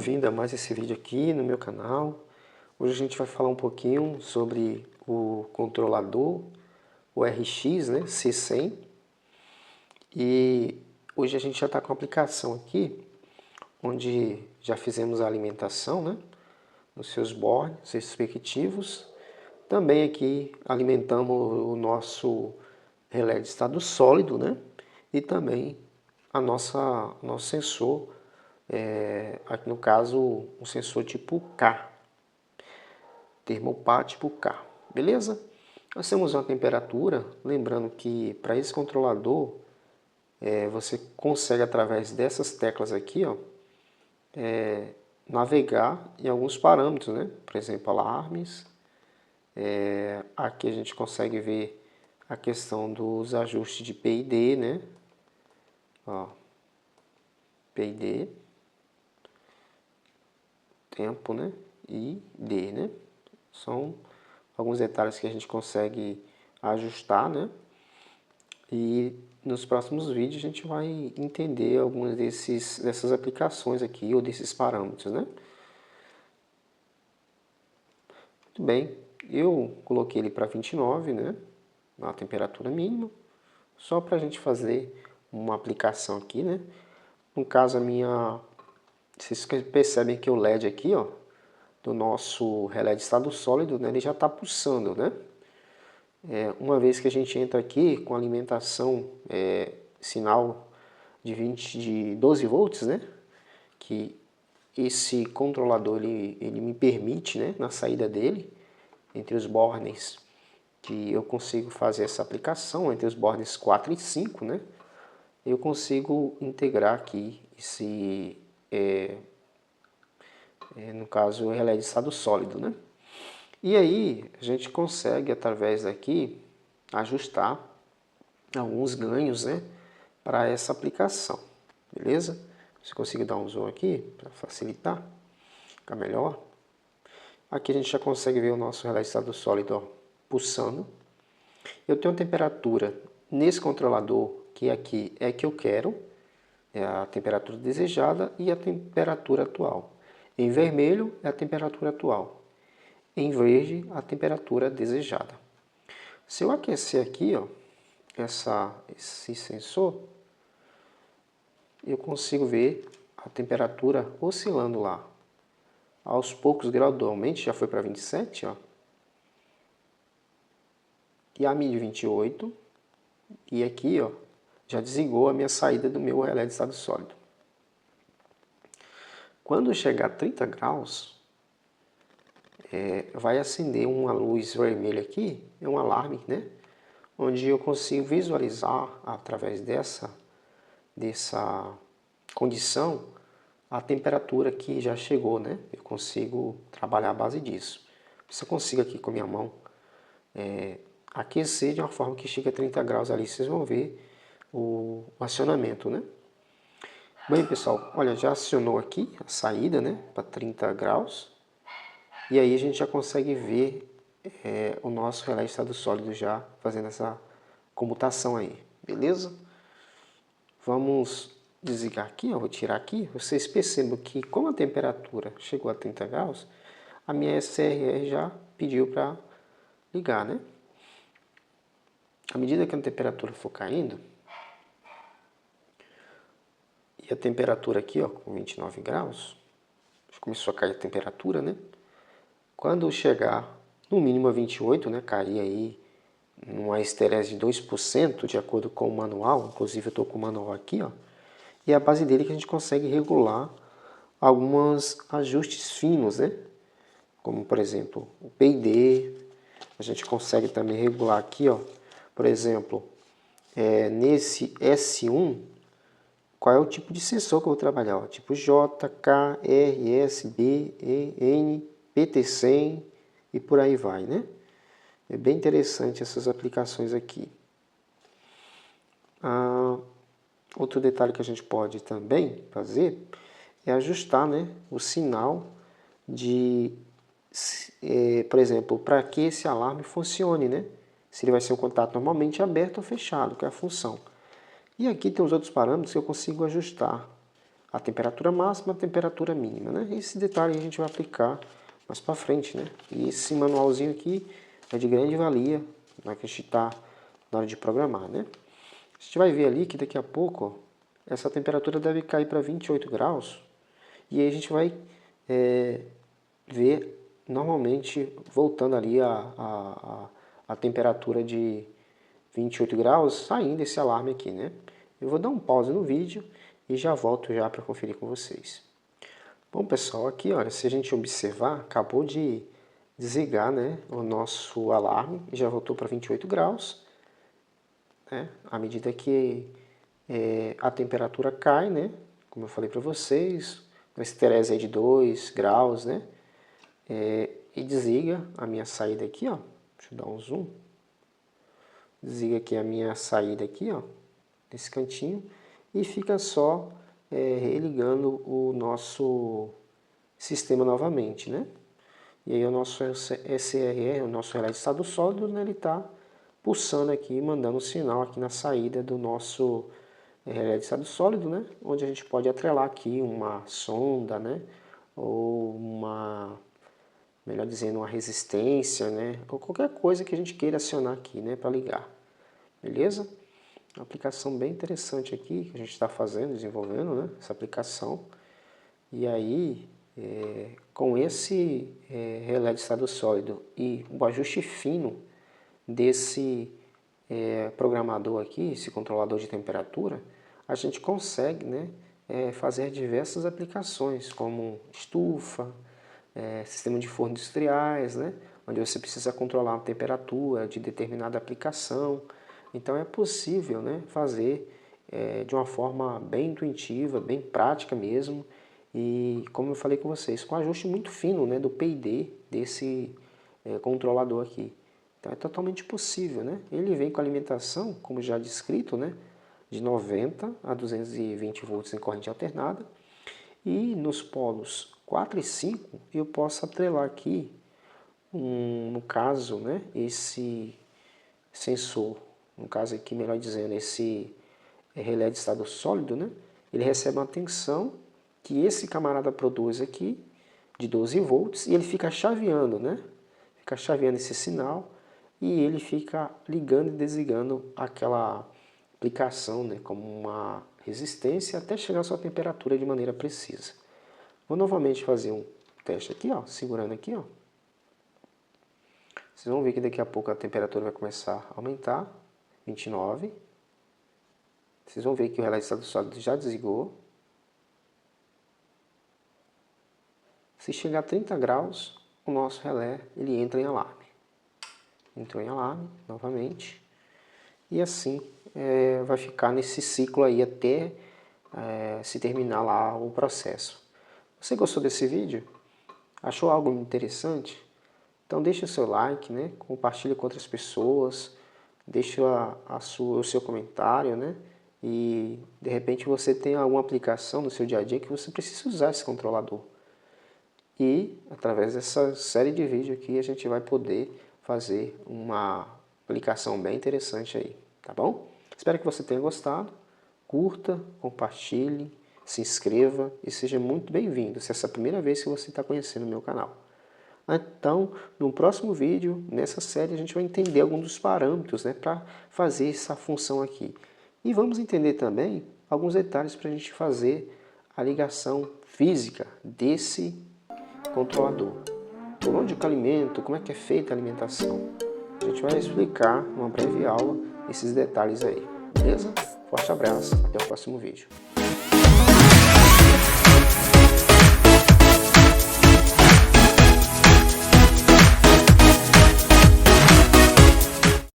bem-vindo a mais esse vídeo aqui no meu canal. Hoje a gente vai falar um pouquinho sobre o controlador, o RX, né, C100. E hoje a gente já está com a aplicação aqui, onde já fizemos a alimentação, né, nos seus boards respectivos. Também aqui alimentamos o nosso relé de estado sólido, né, e também nosso sensor, aqui no caso um sensor tipo K, termopar tipo K, beleza? Nós temos uma temperatura, lembrando que para esse controlador você consegue através dessas teclas aqui, ó, navegar em alguns parâmetros, né? Por exemplo, alarmes. Aqui a gente consegue ver a questão dos ajustes de PID, né? Ó, PID, tempo, né? E D, né? São alguns detalhes que a gente consegue ajustar, né? E nos próximos vídeos a gente vai entender algumas dessas aplicações aqui, ou desses parâmetros, né? Muito bem, eu coloquei ele para 29, né? Na temperatura mínima, só para a gente fazer uma aplicação aqui, né? No caso vocês percebem que o LED aqui, ó, do nosso relé de estado sólido, né, ele já está pulsando, né? Uma vez que a gente entra aqui com alimentação, sinal de 12 volts, né? Que esse controlador ele me permite, né, na saída dele, entre os bornes que eu consigo fazer essa aplicação, entre os bornes 4 e 5, né? Eu consigo integrar aqui no caso, o relé de estado sólido, né? E aí, a gente consegue, através daqui, ajustar alguns ganhos, né, para essa aplicação, beleza? Se conseguir dar um zoom aqui, para facilitar, ficar melhor. Aqui a gente já consegue ver o nosso relé de estado sólido, ó, pulsando. Eu tenho temperatura nesse controlador, que aqui é que eu quero, é a temperatura desejada e a temperatura atual. Em vermelho é a temperatura atual. Em verde, a temperatura desejada. Se eu aquecer aqui, ó, esse sensor, eu consigo ver a temperatura oscilando lá. Aos poucos, gradualmente, já foi para 27, ó. E a mídia 28. E aqui, ó, já desligou a minha saída do meu relé de estado sólido. Quando chegar a 30 graus, vai acender uma luz vermelha aqui, é um alarme, né? Onde eu consigo visualizar, através dessa condição, a temperatura que já chegou, né? Eu consigo trabalhar à base disso. Se eu consigo aqui com a minha mão aquecer de uma forma que chega a 30 graus ali, vocês vão ver o acionamento, né? Bem, pessoal, olha, já acionou aqui a saída, né? Para 30 graus. E aí a gente já consegue ver o nosso relé de estado sólido já fazendo essa comutação aí, beleza? Vamos desligar aqui, eu vou tirar aqui. Vocês percebam que como a temperatura chegou a 30 graus, a minha SCRR já pediu para ligar, né? À medida que a temperatura for caindo, e a temperatura aqui, ó, com 29 graus, começou a cair a temperatura, né? Quando chegar no mínimo a 28, né, cair aí numa esterese de 2%, de acordo com o manual, inclusive eu estou com o manual aqui, ó, e é a base dele que a gente consegue regular alguns ajustes finos, né? Como, por exemplo, o PID, a gente consegue também regular aqui, ó, por exemplo, nesse S1, qual é o tipo de sensor que eu vou trabalhar, ó, tipo J, K, R, S, B, E, N, PT100 e por aí vai, né? É bem interessante essas aplicações aqui. Outro detalhe que a gente pode também fazer é ajustar, né, o sinal de, por exemplo, para que esse alarme funcione, né? Se ele vai ser um contato normalmente aberto ou fechado, que é a função. E aqui tem os outros parâmetros que eu consigo ajustar a temperatura máxima, a temperatura mínima, né? Esse detalhe a gente vai aplicar mais para frente, né? E esse manualzinho aqui é de grande valia na que a gente está na hora de programar, né? A gente vai ver ali que daqui a pouco, ó, essa temperatura deve cair para 28 graus. E aí a gente vai ver normalmente voltando ali a temperatura de 28 graus, saindo esse alarme aqui, né? Eu vou dar um pause no vídeo e já volto já para conferir com vocês. Bom, pessoal, aqui, olha, se a gente observar, acabou de desligar, né, o nosso alarme e já voltou para 28 graus, né? À medida que a temperatura cai, né, como eu falei para vocês, uma esterese aí de 2 graus, né, e desliga a minha saída aqui, ó, deixa eu dar um zoom, desliga aqui a minha saída aqui, ó, nesse cantinho, e fica só religando o nosso sistema novamente, né? E aí o nosso SRR, o nosso relé de estado sólido, né, ele está pulsando aqui, mandando um sinal aqui na saída do nosso relé de estado sólido, né? Onde a gente pode atrelar aqui uma sonda, né? Ou uma, melhor dizendo, uma resistência, né? Ou qualquer coisa que a gente queira acionar aqui, né? Para ligar, beleza? Uma aplicação bem interessante aqui que a gente está fazendo, desenvolvendo, né, essa aplicação. E aí, com esse relé de estado sólido e o ajuste fino desse programador aqui, esse controlador de temperatura, a gente consegue, né, fazer diversas aplicações, como estufa, sistema de forno industriais, né, onde você precisa controlar a temperatura de determinada aplicação. Então é possível, né, fazer de uma forma bem intuitiva, bem prática mesmo, e como eu falei com vocês, com ajuste muito fino, né, do PID desse controlador aqui. Então é totalmente possível, né? Ele vem com alimentação, como já descrito, né, de 90 a 220 volts em corrente alternada, e nos polos 4 e 5 eu posso atrelar aqui, no caso, né, esse sensor, no caso aqui, melhor dizendo, esse relé de estado sólido, né, ele recebe uma tensão que esse camarada produz aqui, de 12 volts, e ele fica chaveando, né, fica chaveando esse sinal, e ele fica ligando e desligando aquela aplicação, né, como uma resistência, até chegar à sua temperatura de maneira precisa. Vou novamente fazer um teste aqui, ó, segurando aqui, ó. Vocês vão ver que daqui a pouco a temperatura vai começar a aumentar, 29. Vocês vão ver que o relé de estado sólido já desligou. Se chegar a 30 graus, o nosso relé ele entra em alarme. Entrou em alarme novamente. E assim vai ficar nesse ciclo aí até se terminar lá o processo. Você gostou desse vídeo? Achou algo interessante? Então deixe o seu like, né? Compartilhe com outras pessoas, deixe o seu comentário, né? E de repente você tem alguma aplicação no seu dia a dia que você precisa usar esse controlador. E através dessa série de vídeos aqui a gente vai poder fazer uma aplicação bem interessante aí, tá bom? Espero que você tenha gostado. Curta, compartilhe, se inscreva e seja muito bem-vindo se essa é a primeira vez que você está conhecendo o meu canal. Então, no próximo vídeo, nessa série, a gente vai entender alguns dos parâmetros, né, para fazer essa função aqui. E vamos entender também alguns detalhes para a gente fazer a ligação física desse controlador. Por onde que eu alimento, como é que é feita a alimentação. A gente vai explicar numa breve aula esses detalhes aí, beleza? Forte abraço, até o próximo vídeo.